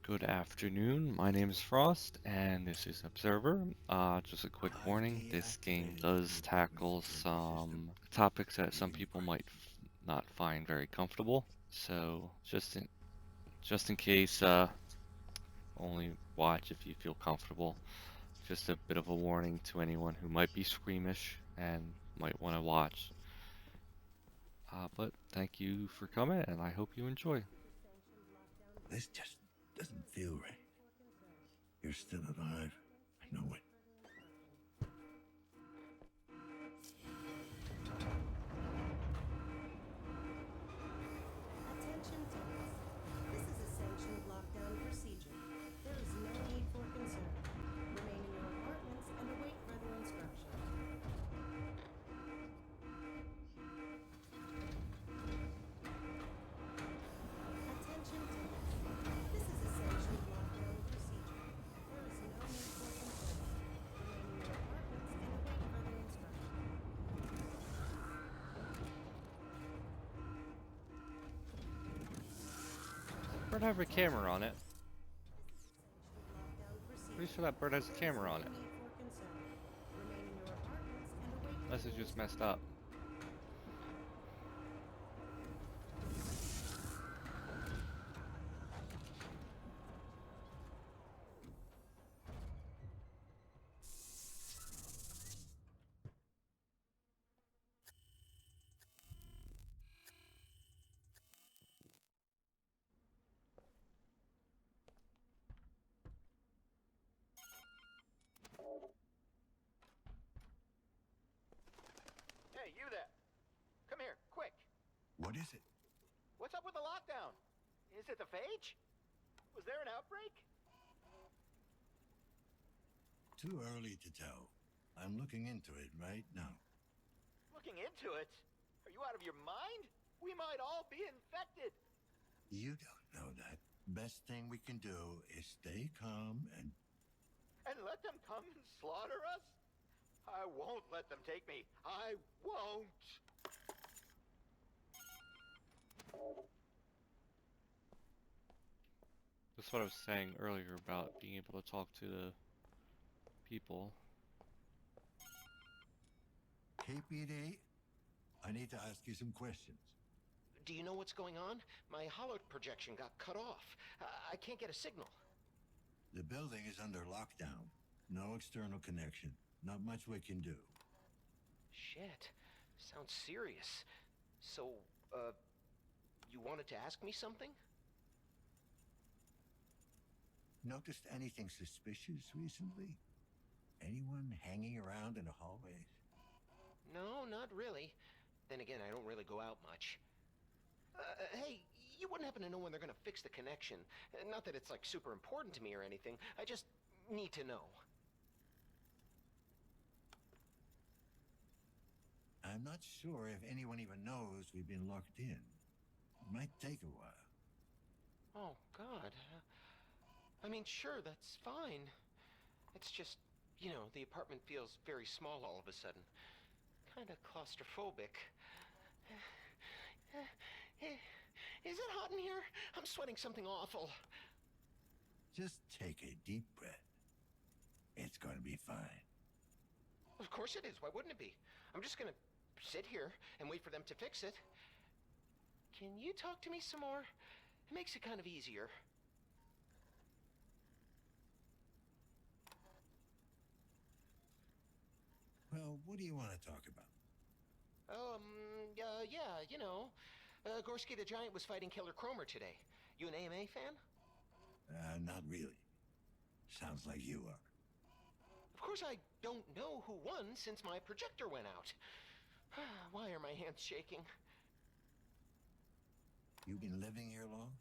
Good afternoon. My name is Frost, and this is Observer. Just a quick I've warning: this game deactivated the does critical tackle security system. some topics that some Reading people might privacy. not find very comfortable. So, just in case, only watch if you feel comfortable. Just a bit of a warning to anyone who might be squeamish and might want to watch. But thank you for coming, and I hope you enjoy. This just doesn't feel right. You're still alive. I know it. Attention tenants. This is a sanctioned lockdown procedure. There is no need for concern. Remain in your apartments and await further instructions. Attention tenants. This is a sanctioned lockdown procedure. There is no need for concern. Remain in your apartments and await further instructions. Bird have a Attention camera on it. tenants. This is a sanctioned lockdown Pretty procedure. sure that bird has a There is camera on no it. need for concern. Remain in your apartments and await Unless further it's just messed instructions. up. Hey, you there. Come here, quick. What is it? What's up with the lockdown? Is it the phage? Was there an outbreak? Too early to tell. I'm looking into it right now. Looking into it? Are you out of your mind? We might all be infected. You don't know that. Best thing we can do is stay calm and And let them come and slaughter us? I won't let them take me. I won't. That's what I was saying earlier about being able to talk to the people. KPD. I need to ask you some questions. Do you know what's going on? My hollow projection got cut off. I can't get a signal. The building is under lockdown. No external connection. Not much we can do. Shit. Sounds serious. So, you wanted to ask me something? Noticed anything suspicious recently? Anyone hanging around in the hallways? No, not really. Then again, I don't really go out much. Hey, you wouldn't happen to know when they're gonna fix the connection. Not that it's like super important to me or anything. I just need to know. I'm not sure if anyone even knows we've been locked in. Might take a while. Oh, God. I mean, sure, that's fine. It's just, the apartment feels very small all of a sudden. Kinda claustrophobic. Is it hot in here? I'm sweating something awful. Just take a deep breath. It's gonna be fine. Of course it is. Why wouldn't it be? I'm just gonna sit here and wait for them to fix it. Can you talk to me some more? It makes it kind of easier. Well, what do you want to talk about? Yeah, Gorski the Giant was fighting Killer Cromer today. You an AMA fan? Not really. Sounds like you are. Of course I don't know who won since my projector went out. Why are my hands shaking? You been living here long?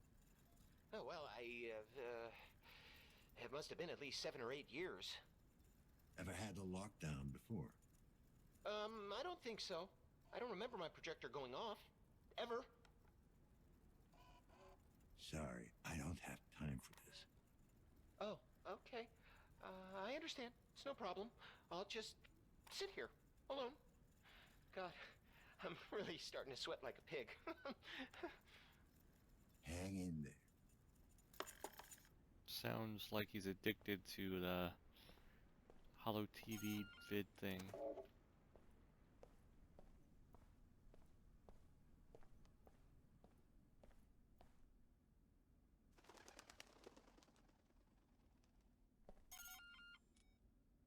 Oh, well, it must have been at least 7 or 8 years. Ever had a lockdown before? I don't think so. I don't remember my projector going off. Ever. Sorry, I don't have time for this. Oh, okay. I understand. It's no problem. I'll just sit here, alone. God, I'm really starting to sweat like a pig. Hang in there. sounds like he's addicted to the Holo TV vid thing.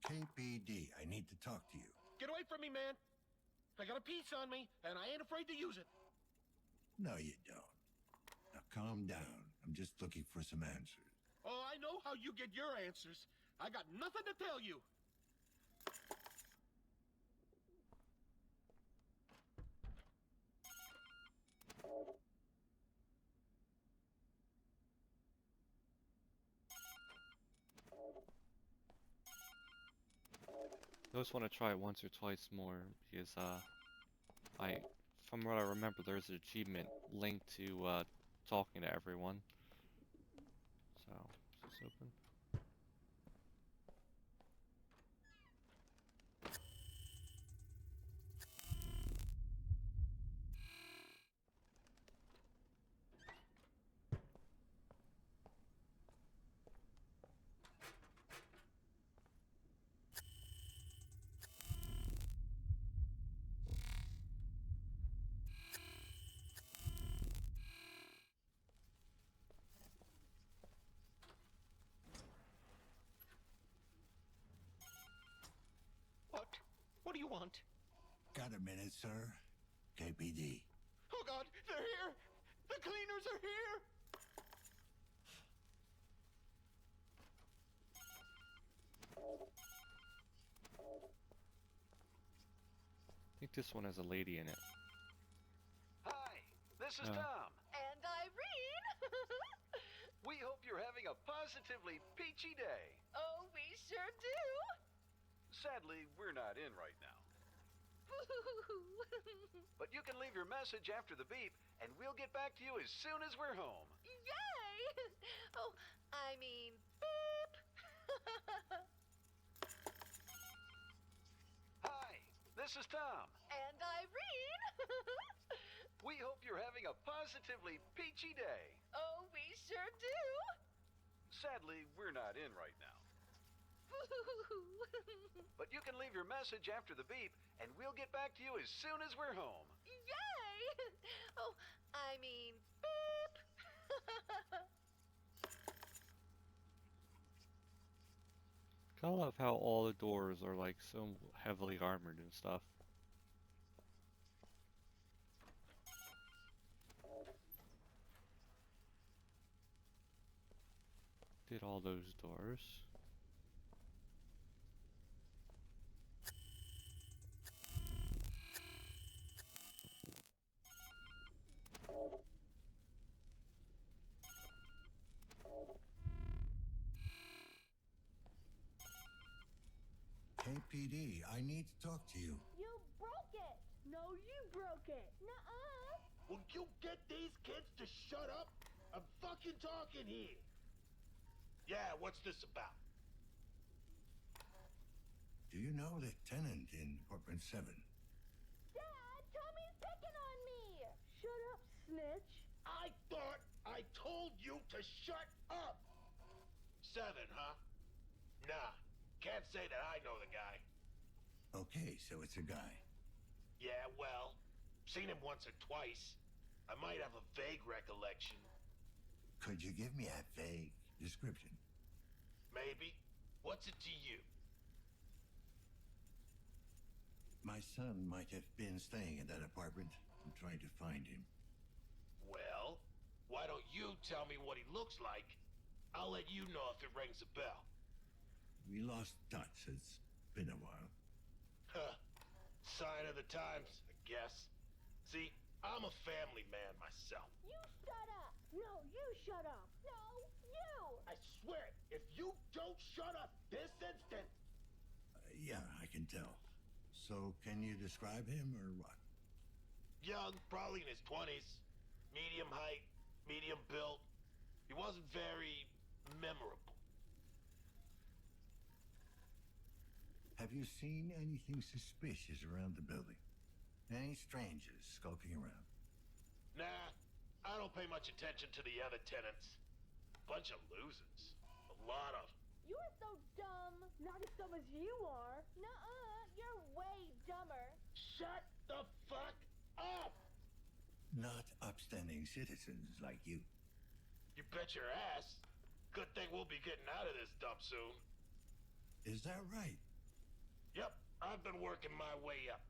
KPD, I need to talk to you. Get away from me, man. I got a piece on me, and I ain't afraid to use it. No, you don't. Now calm down. I'm just looking for some answers. Oh, I know how you get your answers. I got nothing to tell you. I just want to try it once or twice more because from what I remember, there's an achievement linked to talking to everyone. So, is this open? What do you want? Got a minute, sir? KPD. Oh, God, they're here! The cleaners are here! I think this one has a lady in it. Hi, this is Tom. And Irene! We hope you're having a positively peachy day. Oh, we sure do! Sadly, we're not in right now. But you can leave your message after the beep, and we'll get back to you as soon as we're home. Yay! Oh, I mean, beep! Hi, this is Tom. And Irene! We hope you're having a positively peachy day. Oh, we sure do! Sadly, we're not in right now. But you can leave your message after the beep, and we'll get back to you as soon as we're home. Yay! Oh, I mean, beep! I love how all the doors are like so heavily armored and stuff. Did all those doors. KPD, I need to talk to you. You broke it! No, you broke it! Nuh-uh! Will you get these kids to shut up? I'm fucking talking here. Yeah, what's this about? Do you know the tenant in apartment 7? Dad, Tommy's picking on me! Shut up, snitch! I thought I told you to shut up! 7, huh? Nah, can't say that I know the guy. Okay, so it's a guy. Yeah, well, seen him once or twice. I might have a vague recollection. Could you give me a vague description? Maybe. What's it to you? My son might have been staying in that apartment. I'm trying to find him. Well, why don't you tell me what he looks like? I'll let you know if it rings a bell. We lost touch. It's been a while. Huh. Sign of the times, I guess. See, I'm a family man myself. You shut up! No, you shut up! No, you! I swear, if you don't shut up this instant... Yeah, I can tell. So, can you describe him or what? Young, probably in his 20s. Medium height, medium build. He wasn't very memorable. Have you seen anything suspicious around the building? Any strangers skulking around? Nah, I don't pay much attention to the other tenants. Bunch of losers. Lot of. You're so dumb. Not as dumb as you are. Nuh-uh. You're way dumber. Shut the fuck up! Not upstanding citizens like you. You bet your ass. Good thing we'll be getting out of this dump soon. Is that right? Yep, I've been working my way up.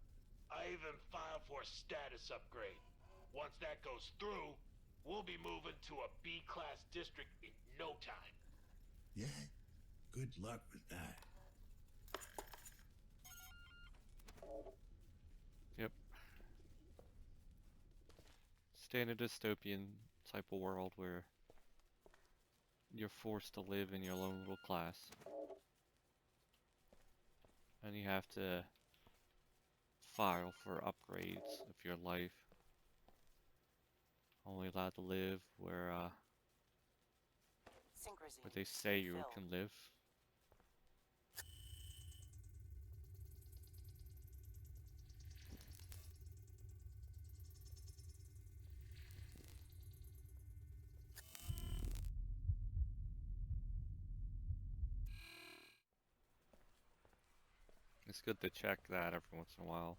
I even filed for a status upgrade. Once that goes through, we'll be moving to a B-class district in no time. Yeah. Good luck with that. Yep. Standard dystopian type of world where you're forced to live in your own little class. And you have to file for upgrades of your life. Only allowed to live where they say you can live. It's good to check that every once in a while.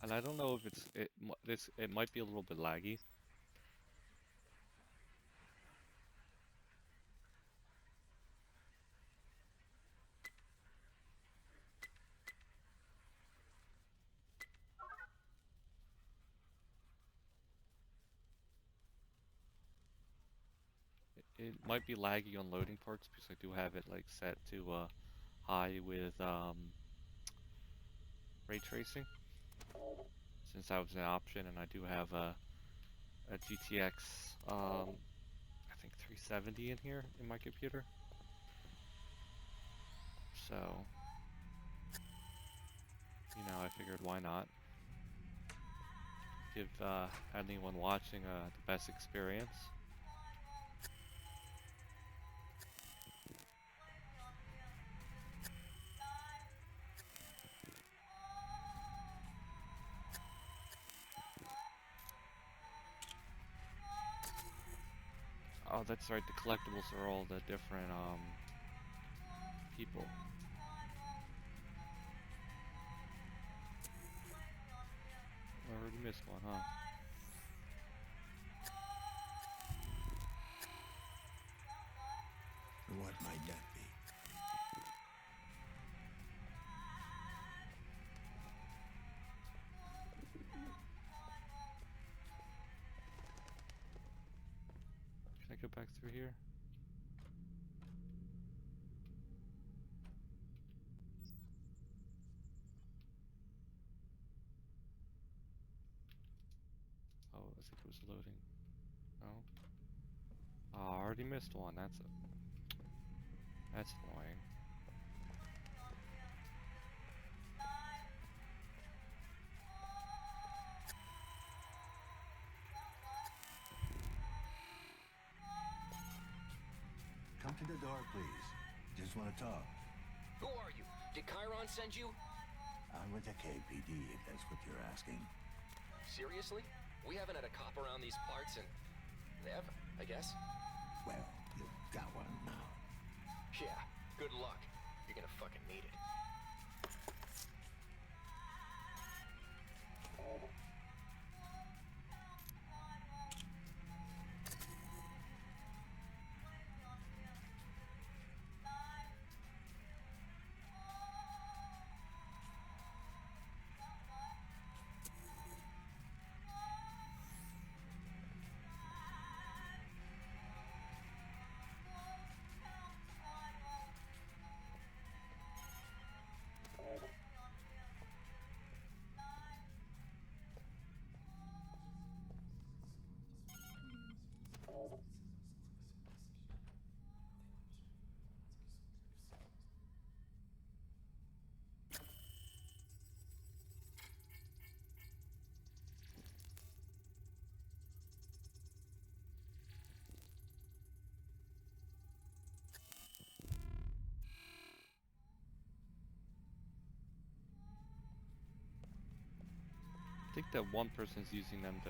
And I don't know if it might be a little bit laggy. It might be laggy on loading parts because I do have it like set to high with ray tracing, since that was an option, and I do have a GTX I think 370 in here in my computer. So, you know, I figured why not give anyone watching the best experience. Oh, that's right, the collectibles are all the different people. I already missed one, huh? What might that be? Can I go back through here? Oh, I think it was loading. No? Oh, I already missed one. That's annoying. Come to the door, please. Just want to talk. Who are you? Did Chiron send you? I'm with the KPD, if that's what you're asking. Seriously? We haven't had a cop around these parts in... ever, I guess. Well, you've got one now. Yeah, good luck. You're gonna fucking need it. think that one person's using them to.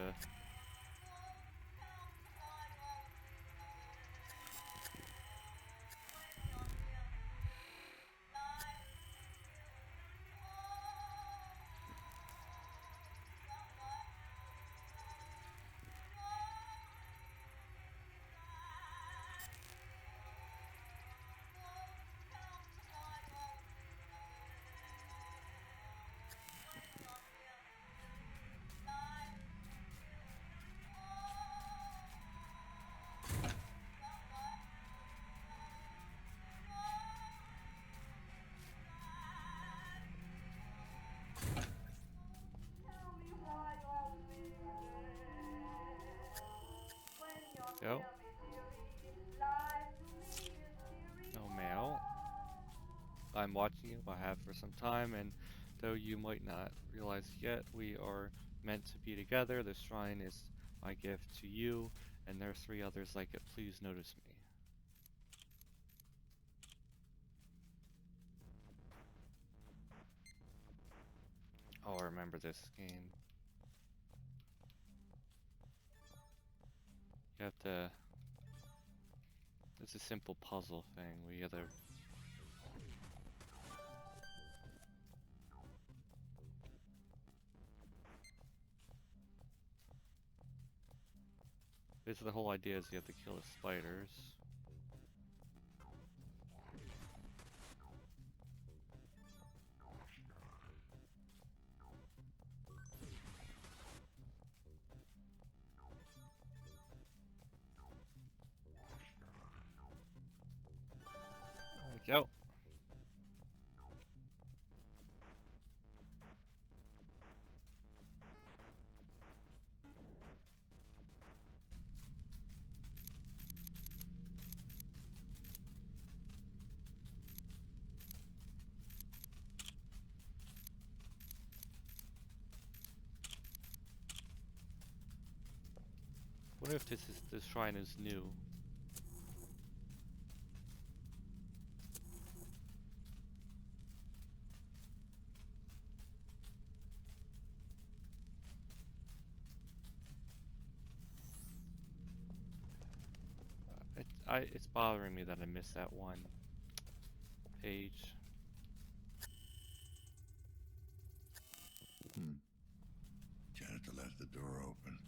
Go. No mail. I'm watching you. I have for some time, and though you might not realize yet, we are meant to be together. The shrine is my gift to you, and there are 3 others like it. Please notice me. Oh, I remember this game. You have to. It's a simple puzzle thing. We either. Basically, the whole idea is you have to kill the spiders. There we go. What if this shrine is new? It's bothering me that I missed that one page. Janitor left the door open.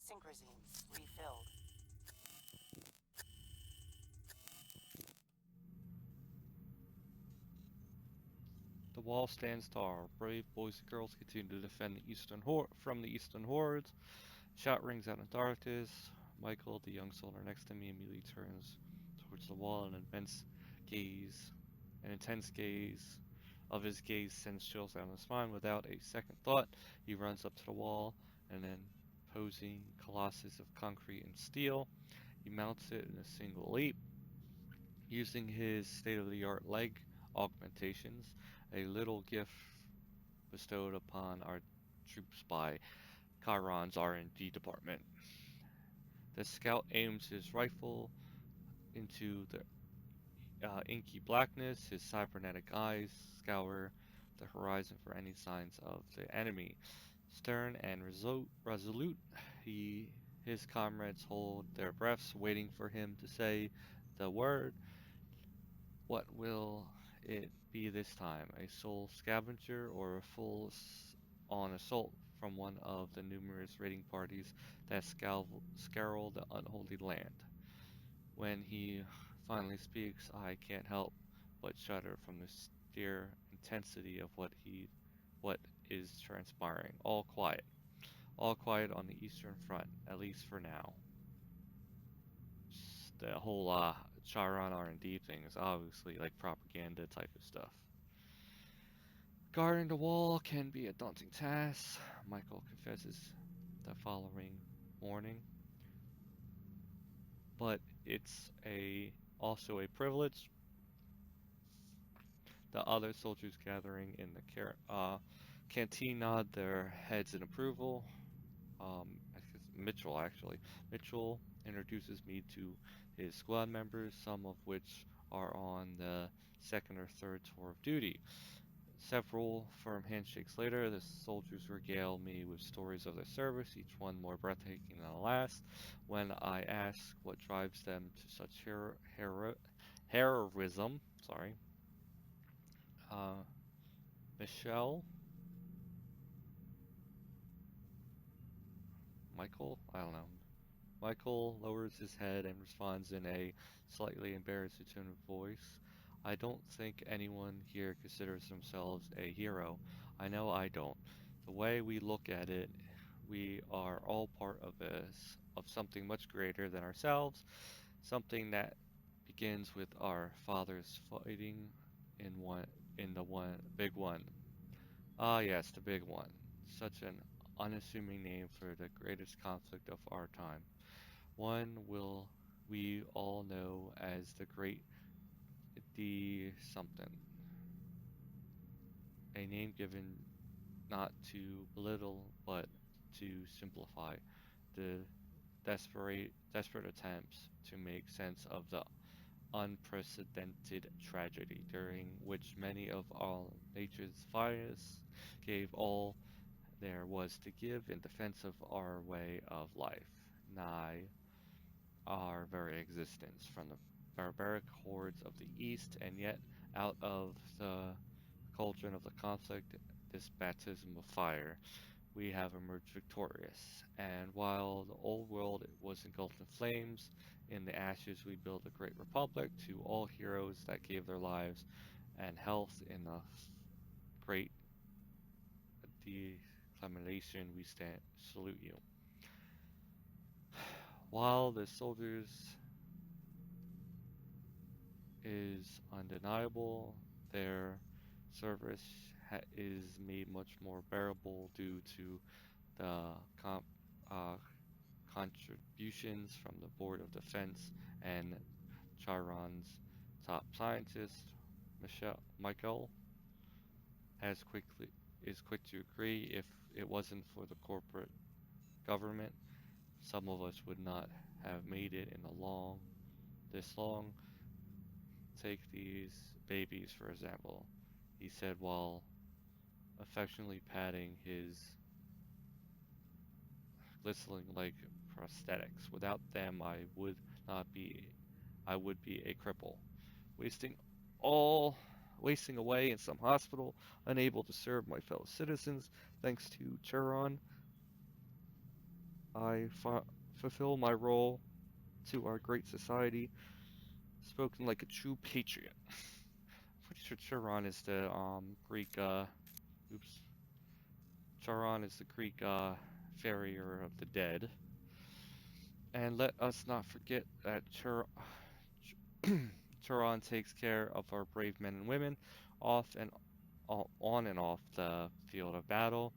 Synchrosine refilled. The wall stands tall. Brave boys and girls continue to defend the from the eastern hordes. Shout rings out in darkness. Michael, the young soldier next to me, immediately turns towards the wall. An intense gaze of his gaze sends chills down his spine. Without a second thought, he runs up to the wall and then, posing colossus of concrete and steel, he mounts it in a single leap. Using his state-of-the-art leg augmentations, a little gift bestowed upon our troops by Chiron's R&D department. The scout aims his rifle into the inky blackness. His cybernetic eyes scour the horizon for any signs of the enemy. Stern and resolute, his comrades hold their breaths, waiting for him to say the word. What will it be this time? A soul scavenger or a full-on assault from one of the numerous raiding parties that scour the unholy land? When he finally speaks, I can't help but shudder from the sheer intensity of what is transpiring. All quiet on the Eastern Front, at least for now. The whole Chiron R&D thing is obviously like propaganda type of stuff. Guarding the wall can be a daunting task, Michael confesses the following morning. But it's also a privilege. The other soldiers gathering in the canteen nod their heads in approval. Mitchell introduces me to his squad members, some of which are on the second or third tour of duty. Several firm handshakes later, the soldiers regale me with stories of their service, each one more breathtaking than the last. When I ask what drives them to such heroism, uh, Michelle, Michael, I don't know. Michael lowers his head and responds in a slightly embarrassed tone of voice. I don't think anyone here considers themselves a hero. I know I don't. The way we look at it, we are all part of something much greater than ourselves, something that begins with our fathers fighting in one in the one big one. Ah yes, the big one. Such an unassuming name for the greatest conflict of our time. One will we all know as the Great D something, a name given not to belittle but to simplify the desperate attempts to make sense of the unprecedented tragedy during which many of our nature's finest gave all there was to give in defense of our way of life, nigh our very existence, from the barbaric hordes of the East, and yet out of the cauldron of the conflict, this baptism of fire, we have emerged victorious. And while the old world was engulfed in flames, in the ashes we built a great republic. To all heroes that gave their lives and health in the great declamation, we salute you. While the soldiers is undeniable, their service is made much more bearable due to the uh, contributions from the Board of Defense and Chiron's top scientist, Michael, has quickly is quick to agree. If it wasn't for the corporate government, some of us would not have made it in this long. Take these babies, for example, he said while affectionately patting his glistening like prosthetics. Without them, not be, I would be a cripple, wasting all, wasting away in some hospital, unable to serve my fellow citizens. Thanks to Chiron, I fulfill my role to our great society, spoken like a true patriot. Pretty sure Chiron is the Greek oops. Charon is the Greek farrier of the dead. And let us not forget that Charon takes care of our brave men and women off and on and off the field of battle.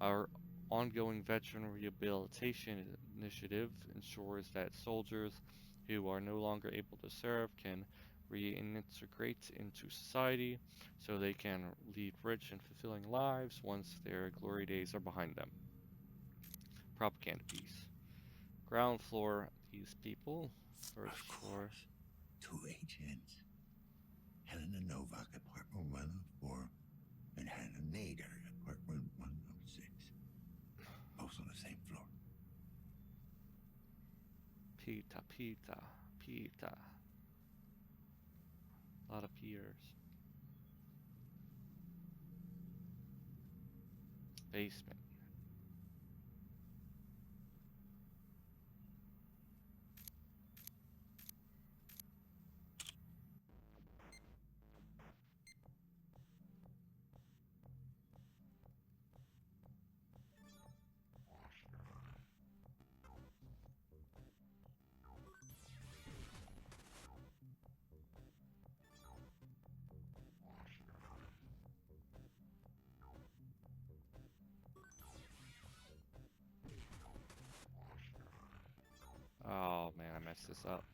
Our ongoing veteran rehabilitation initiative ensures that soldiers who are no longer able to serve can reintegrate into society so they can lead rich and fulfilling lives once their glory days are behind them. Propaganda piece. Ground floor, these people. First Of floor. course. Two agents. Helena Novak, apartment 104, and Hannah Nader, apartment 106. Both on the same floor. Pita. A lot of peers. Basement. Oh man, I messed this up.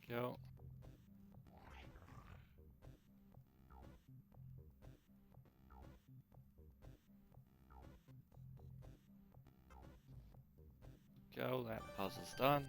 Go. Go, that puzzle's done.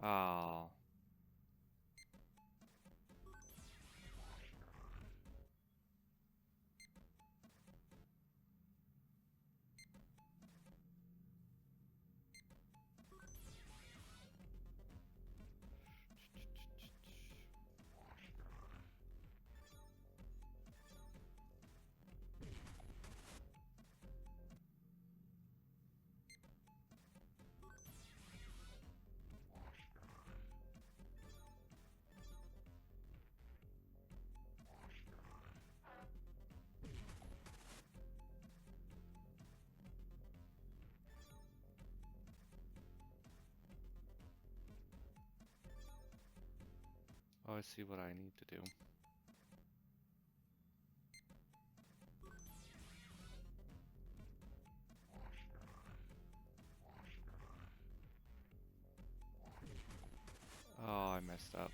Oh. Oh, I see what I need to do. Oh, I messed up.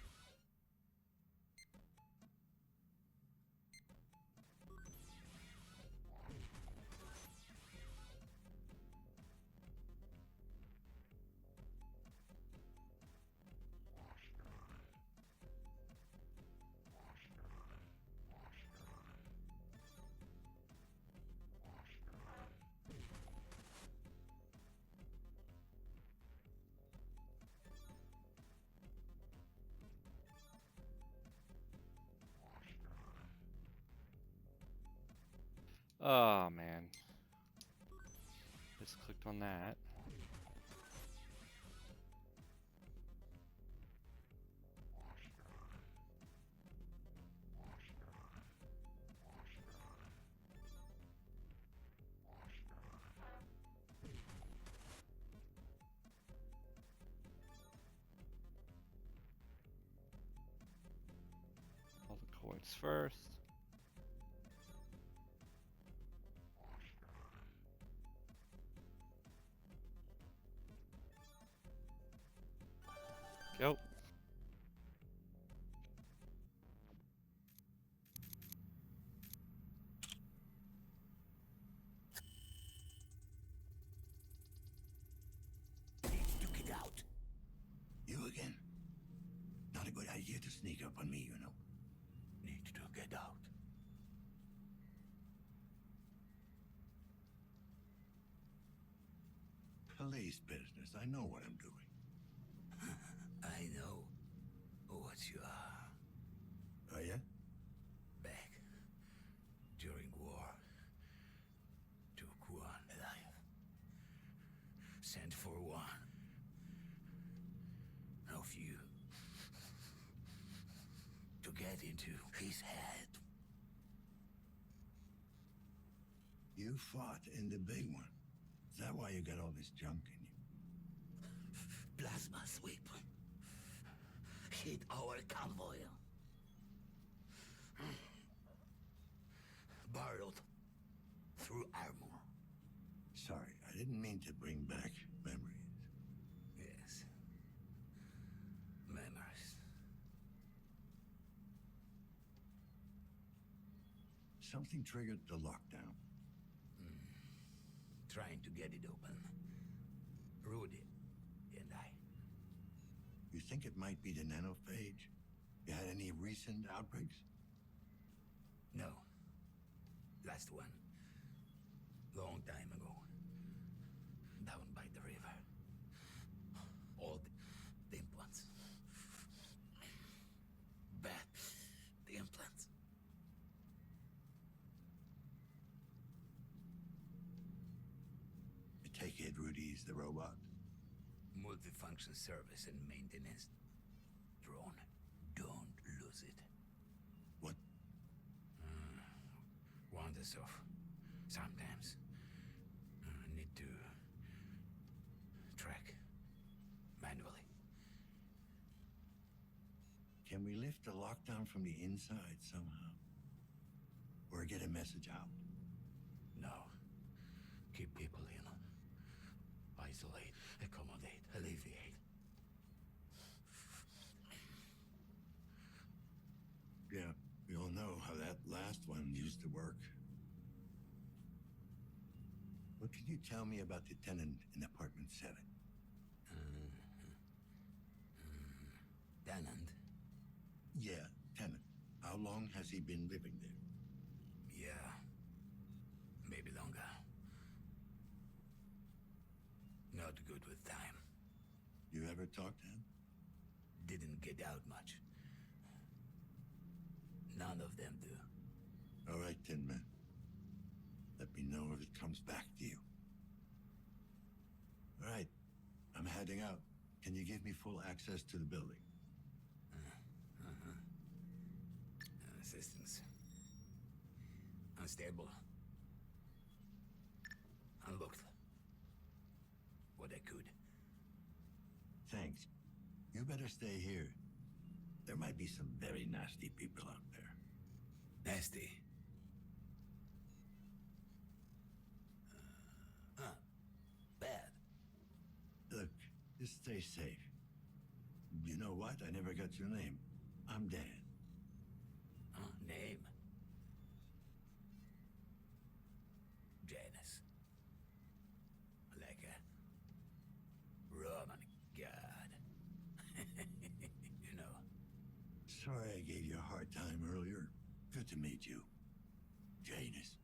Oh, man. Just clicked on that. All the coins first. Go. Need to get out. You again? Not a good idea to sneak up on me, you know. Need to get out. Police business. I know what I'm doing. I know what you are. Oh, yeah? Back during war, took one alive. Sent for one of you to get into his head. You fought in the big one. Is that why you got all this junk in you? Plasma sweep. Hit our convoy. Barreled through armor. Sorry, I didn't mean to bring back memories. Yes. Memories. Something triggered the lockdown. Trying to get it open. Rudy and I. You think it might be the nanophage? You had any recent outbreaks? No. Last one. Long time ago. Down by the river. All the implants. Bad. The implants. I take it Rudy's the robot? Multifunction service and maintenance drone. knows it. What? Wanders off. Sometimes. Need to track manually. Can we lift the lockdown from the inside somehow? Or get a message out? No. Keep people in. Isolate, accommodate, alleviate. Yeah, we all know how that last one used to work. What can you tell me about the tenant in apartment 7? Tenant? Yeah, tenant. How long has he been living there? Yeah, maybe longer. Not good with time. You ever talk to him? Didn't get out much. None of them do. All right, Tin Man. Let me know if it comes back to you. All right, I'm heading out. Can you give me full access to the building? Assistance. Unstable. Unlocked. What I could. Thanks. You better stay here. There might be some very nasty people out there. Nasty? Bad. Look, just stay safe. You know what? I never got your name. I'm Dan. Name? Janus. Like a Roman god. You know. Sorry I gave you a hard time earlier. Good to meet you. Janus.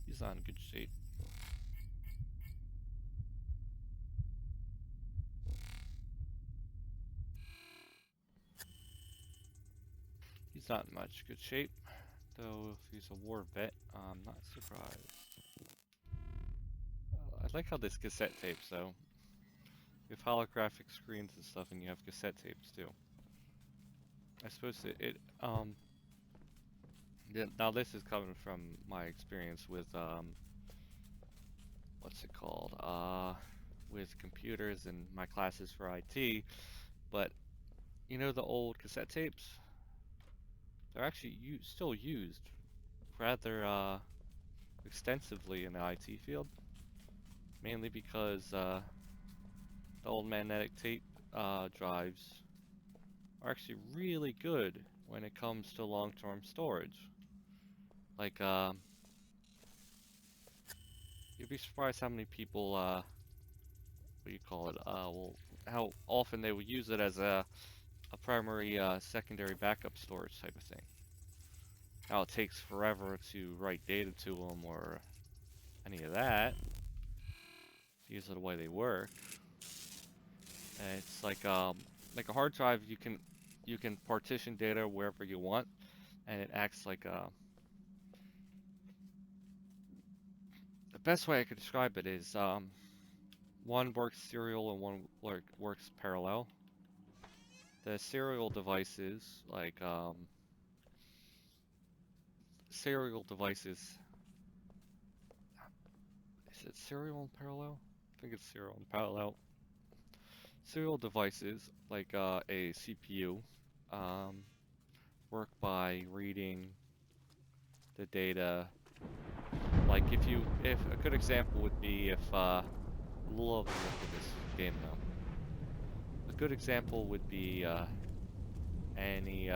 He's not in good shape. He's not in much good shape, though if he's a war vet, I'm not surprised. I like how this cassette tapes, though. You have holographic screens and stuff, and you have cassette tapes, too. I suppose now this is coming from my experience with, what's it called? With computers and my classes for IT, but, you know the old cassette tapes? They're actually still used rather extensively in the IT field, mainly because the old magnetic tape drives are actually really good when it comes to long-term storage. Like, you'd be surprised how many people, what do you call it, well, how often they would use it as a primary, secondary backup storage type of thing. How it takes forever to write data to them or any of that. These are the way they work. And it's like a hard drive. You can partition data wherever you want, and it acts like a. The best way I could describe it is one works serial and one works parallel. The serial devices, like serial devices. Is it serial and parallel? I think it's serial and parallel. Serial devices, like a CPU, work by reading the data. Like if a good example would be if love the look of this game though. A good example would be any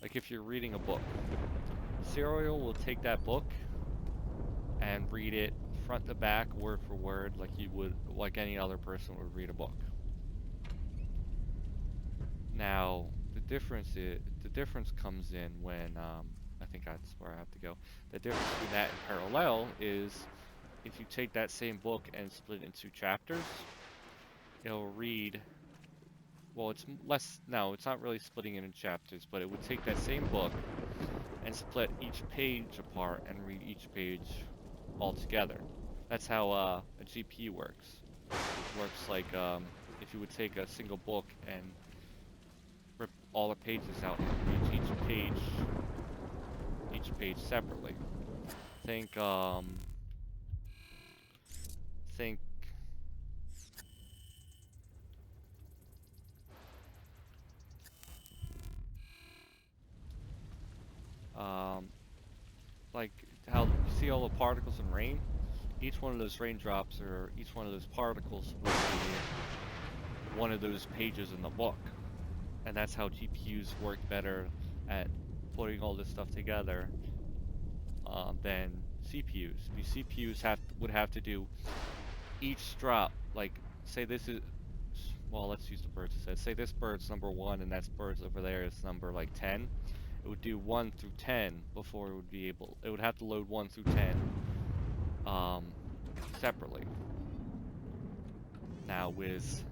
like if you're reading a book. Serial will take that book and read it front to back, word for word, like you would, like any other person would read a book. Now, the difference comes in when, I think that's where I have to go. The difference between that and parallel is if you take that same book and split it into chapters, it'll read, well, it's less, no, it's not really splitting it in chapters, but it would take that same book and split each page apart and read each page all together. That's how a GPU works. It works like if you would take a single book and rip all the pages out and read each page separately. Think like how you see all the particles in rain? Each one of those raindrops or each one of those particles would be one of those pages in the book. And that's how GPUs work better at putting all this stuff together than CPUs. These CPUs would have to do each drop, like say this is, well, let's use the birds instead. Say this bird's number 1 and that bird's over there is number like 10. It would do 1 through 10 before it would be able, it would have to load 1 through 10 separately. Now with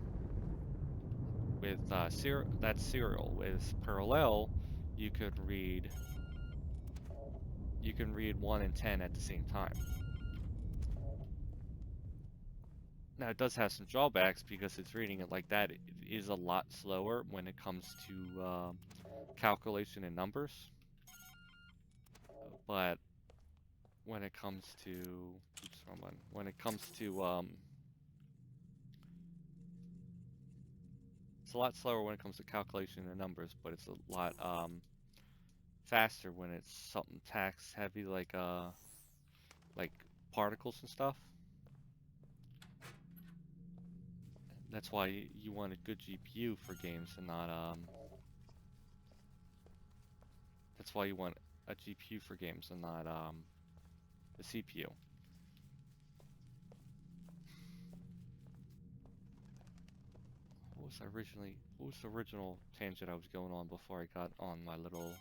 that's serial. With parallel, you can read 1 and 10 at the same time. Now it does have some drawbacks because it's reading it like that. It is a lot slower when it comes to calculation and numbers. But when it comes to, oops, wrong one. When it comes to it's a lot slower when it comes to calculation and numbers, but it's a lot faster when it's something tax heavy like particles and stuff. That's why you want a good GPU for games and not that's why you want a GPU for games and not the CPU. What was the original tangent I was going on before I got on my little,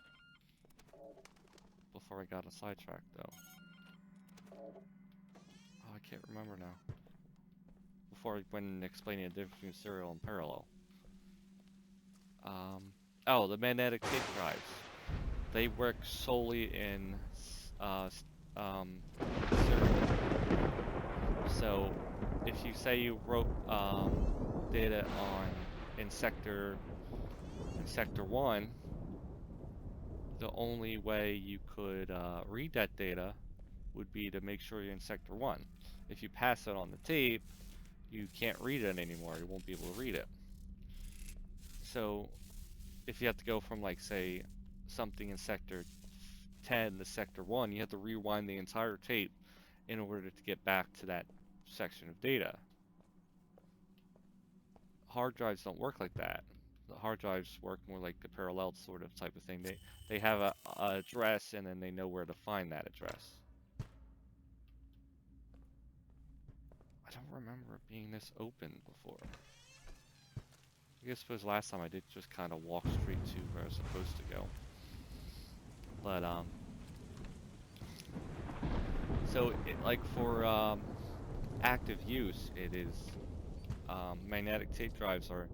before I got a sidetrack though? Oh, I can't remember now. Before, when explaining the difference between serial and parallel. Oh, the magnetic tape drives. They work solely in serial. So, if you say you wrote data in sector 1, the only way you could read that data would be to make sure you're in sector 1. If you pass it on the tape, you can't read it anymore. You won't be able to read it. So if you have to go from, like, say, something in sector 10 to sector 1, you have to rewind the entire tape in order to get back to that section of data. Hard drives don't work like that. The hard drives work more like the parallel sort of type of thing. They have a address and then they know where to find that address. I don't remember it being this open before. I suppose last time I did just kind of walk straight to where I was supposed to go. But so like for active use, it is magnetic tape drives are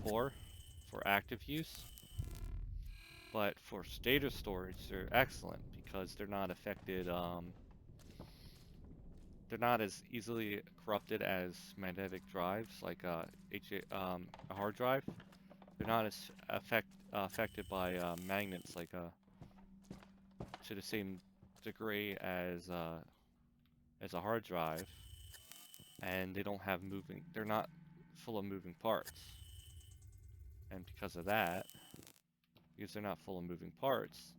poor for active use, but for data storage they're excellent because they're not affected. They're not as easily corrupted as magnetic drives, like a hard drive. They're not as affected by magnets, like to the same degree as a hard drive, and they don't have moving. They're not full of moving parts, and because of that, because they're not full of moving parts,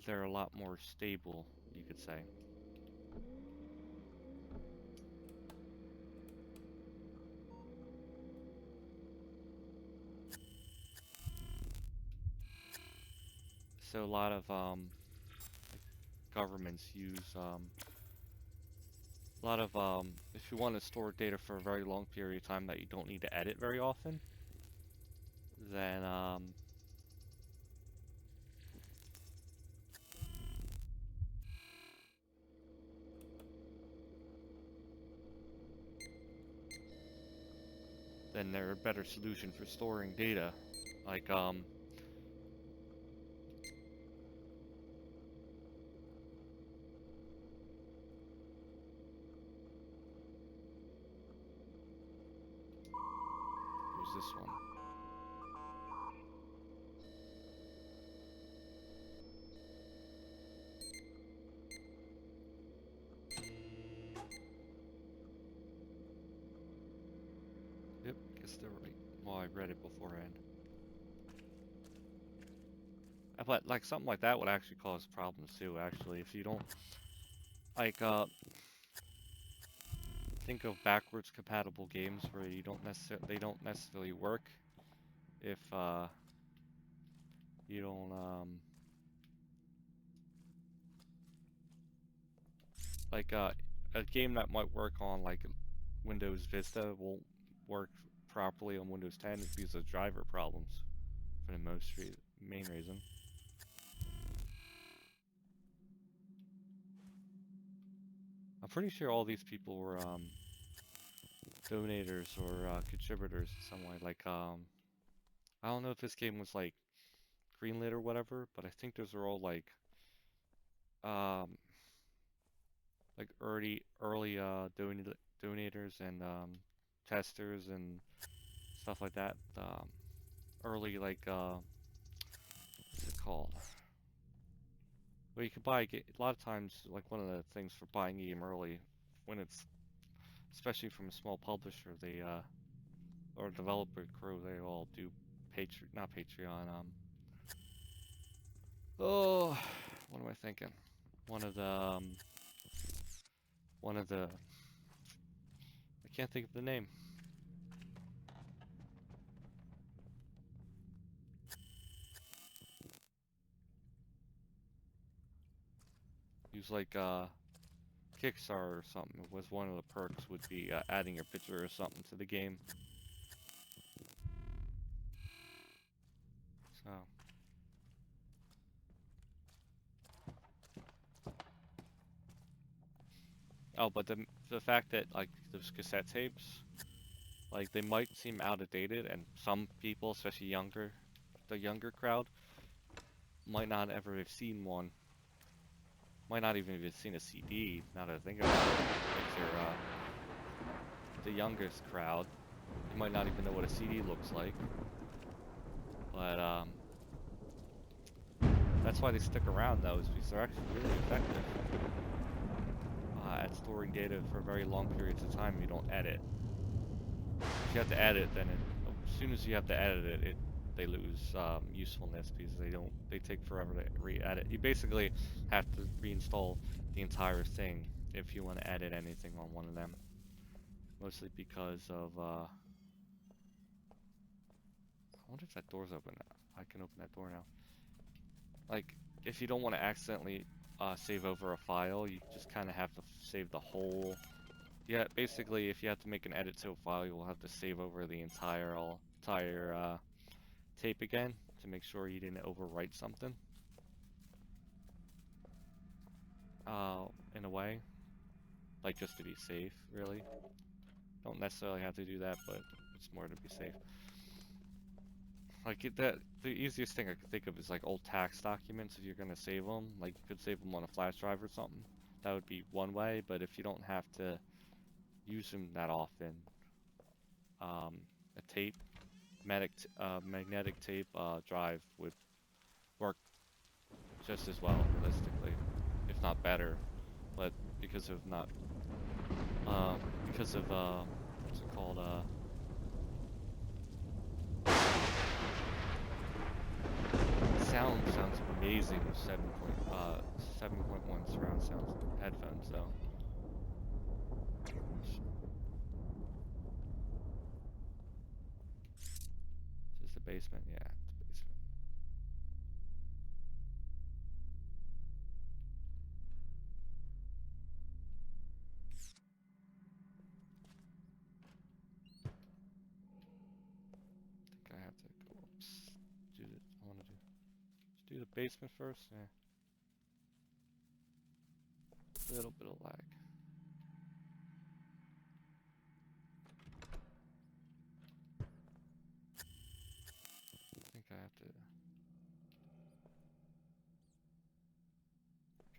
they're a lot more stable, you could say. So a lot of governments use a lot of if you want to store data for a very long period of time that you don't need to edit very often, then they're a better solution for storing data. Like here's this one. Yep, guess they're right. Well, I read it beforehand. But like something like that would actually cause problems too, actually, if you don't like think of backwards compatible games where you don't necessarily work if you don't like a game that might work on like Windows Vista won't work properly on Windows 10 because of driver problems for the main reason. I'm pretty sure all these people were donators or contributors in some way. Like I don't know if this game was like greenlit or whatever, but I think those are all um early donators and testers and stuff like that. Early like what's it called? Well, you can buy a lot of times like one of the things for buying a game early when it's especially from a small publisher, they or developer crew, they all do not Patreon, oh, what am I thinking? One of the I can't think of the name. Use like Kickstarter or something. Was one of the perks would be adding your picture or something to the game. So. Oh, but the fact that like those cassette tapes, like they might seem out of dated, and some people, especially the younger crowd, might not ever have seen one. Might not even have seen a CD. Now that I think about it, if you're the youngest crowd, you might not even know what a CD looks like. But that's why they stick around though, is because they're actually really effective at storing data for very long periods of time. You don't edit. If you have to edit, then as soon as you have to edit it, they lose usefulness because they take forever to re-edit. You basically have to reinstall the entire thing if you want to edit anything on one of them. Mostly because of I wonder if that door's open now. I can open that door now. Like, if you don't want to accidentally save over a file, you just kind of have to save the whole. Yeah, basically, if you have to make an edit to a file, you'll have to save over the entire tape again to make sure you didn't overwrite something. In a way, like just to be safe, really. Don't necessarily have to do that, but it's more to be safe. Like the easiest thing I could think of is like old tax documents. If you're gonna save them, like you could save them on a flash drive or something. That would be one way. But if you don't have to use them that often, a tape, magnetic tape drive would work just as well, realistically, if not better. But because of what's it called? Sounds amazing 7.1 surround sound headphones though. Is this the basement? Yeah, it's the basement. I think I have to go up. I want to do the basement first. Yeah. A little bit of lag. I think I have to.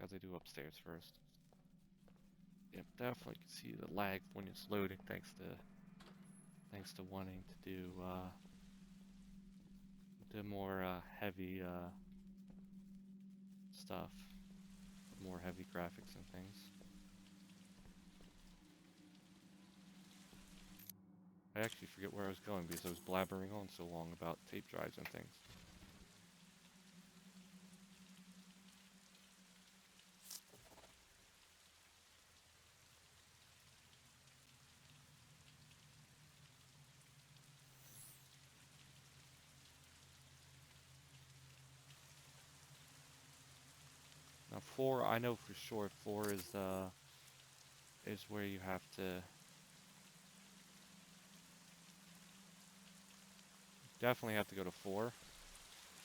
Got to do upstairs first. Yep, definitely can see the lag when it's loading. Thanks to wanting to do the more heavy stuff, more heavy graphics and things. I actually forget where I was going because I was blabbering on so long about tape drives and things. Now 4, I know for sure 4 is where you have to definitely have to go to 4.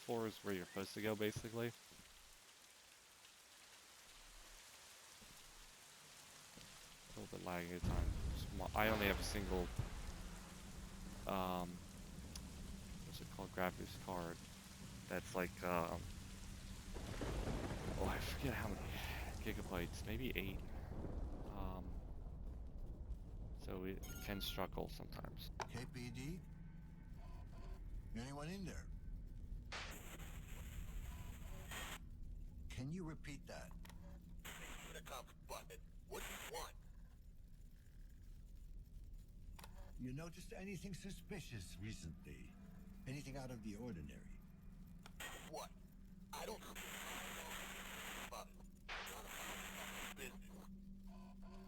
4 is where you're supposed to go basically. A little bit lagging at times. I only have a single what's it called, graphics card that's like oh, I forget how many gigabytes, maybe 8. So it can struggle sometimes. KPD? Anyone in there? Can you repeat that? What do you want? You noticed anything suspicious recently? Anything out of the ordinary? What? I don't know.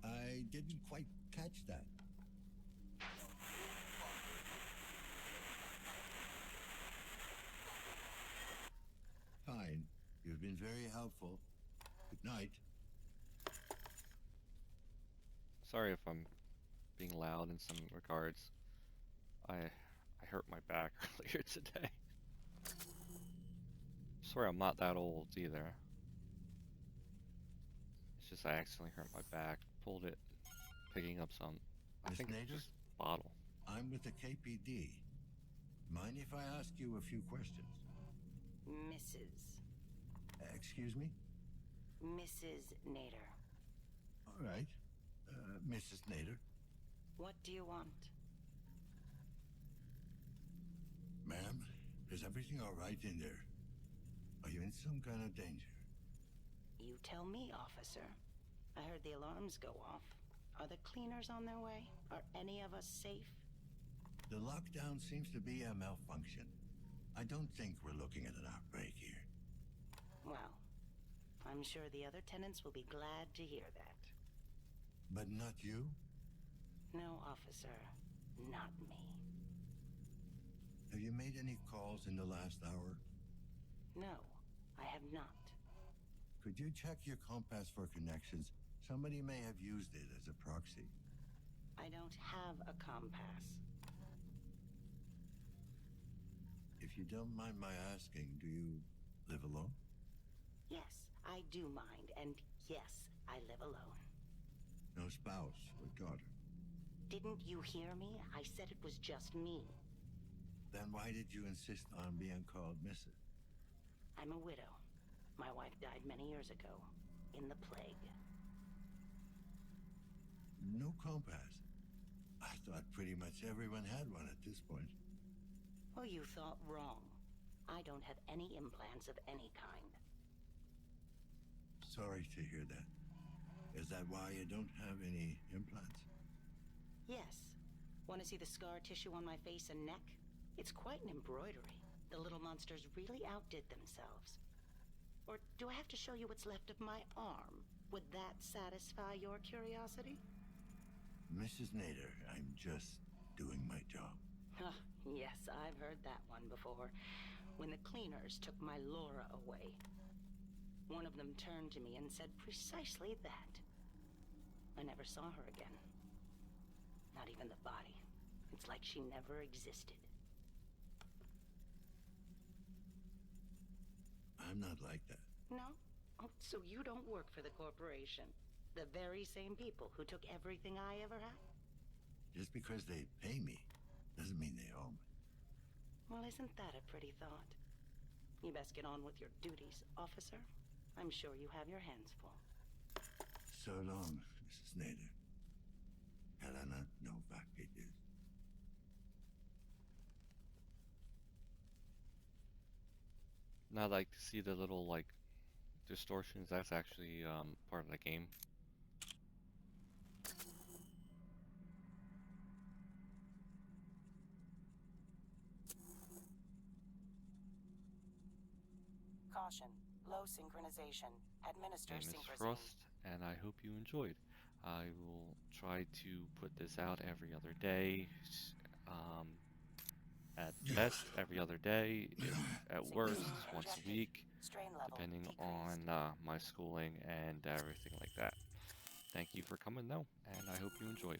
I didn't quite catch that. Fine. You've been very helpful. Good night. Sorry if I'm being loud in some regards. I hurt my back earlier today. Sorry, I'm not that old either. It's just I accidentally hurt my back, pulled it, picking up some, I Miss think Nader? just bottle. I'm with the KPD. Mind if I ask you a few questions? Mrs. Excuse me? Mrs. Nader. All right. Mrs. Nader. What do you want? Ma'am, is everything all right in there? Are you in some kind of danger? You tell me, officer. I heard the alarms go off. Are the cleaners on their way? Are any of us safe? The lockdown seems to be a malfunction. I don't think we're looking at an outbreak here. Well, I'm sure the other tenants will be glad to hear that. But not you? No, officer. Not me. Have you made any calls in the last hour? No, I have not. Could you check your compass for connections? Somebody may have used it as a proxy. I don't have a compass. If you don't mind my asking, do you live alone? Yes, I do mind, and yes, I live alone. No spouse or daughter? Didn't you hear me? I said it was just me. Then why did you insist on being called Mrs.? I'm a widow. My wife died many years ago, in the plague. No compass. I thought pretty much everyone had one at this point. Well, you thought wrong. I don't have any implants of any kind. Sorry to hear that. Is that why you don't have any implants? Yes. Want to see the scar tissue on my face and neck? It's quite an embroidery. The little monsters really outdid themselves. Or do I have to show you what's left of my arm? Would that satisfy your curiosity? Mrs. Nader, I'm just doing my job. Yes, I've heard that one before. When the cleaners took my Laura away, one of them turned to me and said precisely that. I never saw her again. Not even the body. It's like she never existed. I'm not like that. No? Oh, so you don't work for the corporation? The very same people who took everything I ever had? Just because they pay me doesn't mean they owe me. Well, isn't that a pretty thought? You best get on with your duties, officer. I'm sure you have your hands full. So long, Mrs. Nader. Helena Novak it is. Now I'd like to see the little like distortions. That's actually part of the game. Caution. Low synchronization. Administer Name is synchronization. Frost, and I hope you enjoyed. I will try to put this out every other day. Um, at best, every other day. If at worst, once a week, Strain level depending decreased. on my schooling and everything like that. Thank you for coming, though, and I hope you enjoyed.